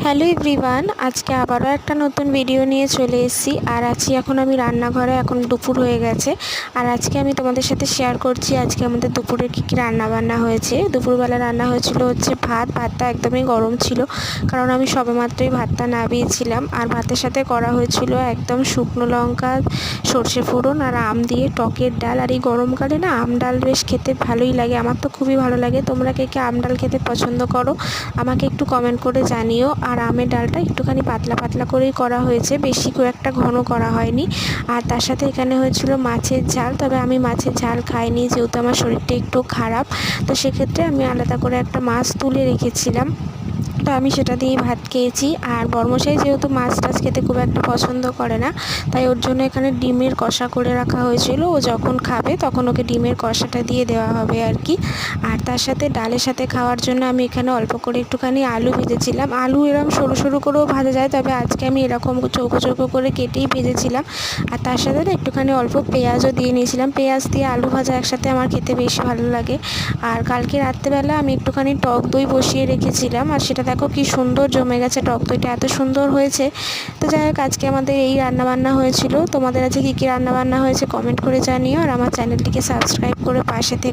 Hello everyone, আজকে আবারও একটা নতুন ভিডিও নিয়ে চলে এসেছি। আর আছি এখন আমি রান্নাঘরে। এখন দুপুর হয়ে গেছে। আর আজকে আমি তোমাদের সাথে শেয়ার করছি আজকে আমাদের দুপুরে কী কী রান্নাবান্না হয়েছে। দুপুরবেলা রান্না হয়েছিল হচ্ছে ভাতটা একদমই গরম ছিল, কারণ আমি সবেমাত্রই ভাতটা নামিয়েছিলাম। আর ভাতের সাথে করা হয়েছিল একদম শুকনো লঙ্কা, সর্ষে ফোড়ন আর আম দিয়ে টকের ডাল। আর এই গরমকালে না আম ডাল বেশ খেতে ভালোই লাগে, আমার তো খুবই ভালো লাগে। তোমরা কে কে আম ডাল খেতে পছন্দ করো আমাকে একটু কমেন্ট করে জানিও। আর আমের ডালটা একটুখানি পাতলা পাতলা করেই করা হয়েছে, বেশি খুব একটা ঘন করা হয়নি। আর তার সাথে এখানে হয়েছিল মাছের ঝাল, তবে আমি মাছের ঝাল খাইনি যেহেতু আমার শরীরটা একটু খারাপ। তো সেক্ষেত্রে আমি আলাদা করে একটা মাছ তুলে রেখেছিলাম, তো আমি সেটা দিয়েই ভাত খেয়েছি। আর বর্মশাই যেহেতু মাছ টাছ খেতে খুব একটা পছন্দ করে না, তাই ওর জন্য এখানে ডিমের কষা করে রাখা হয়েছিল। ও যখন খাবে তখন ওকে ডিমের কষাটা দিয়ে দেওয়া হবে আর কি। আর তার সাথে ডালের সাথে খাওয়ার জন্য আমি এখানে অল্প করে একটুখানি আলু ভেজেছিলাম। আলু এরকম সরু সরু করেও ভাজা যায়, তবে আজকে আমি এরকম চৌকো চৌকো করে কেটেই ভেজেছিলাম। আর তার সাথে না একটুখানি অল্প পেঁয়াজও দিয়ে নিয়েছিলাম। পেঁয়াজ দিয়ে আলু ভাজা একসাথে আমার খেতে বেশ ভালো লাগে। আর কালকে রাত্রেবেলা আমি একটুখানি টক দই বসিয়ে রেখেছিলাম, আর সেটা দেখো কি সুন্দর জমে গেছে, টক দইটা এত সুন্দর হয়েছে। তো যাই হোক, আজকে আমাদের এই রান্নাবান্না হয়েছিল। তোমাদের আজকে কী কী রান্নাবান্না হয়েছে কমেন্ট করে জানিও, আর আমার চ্যানেলটিকে সাবস্ক্রাইব করে পাশে থেকো।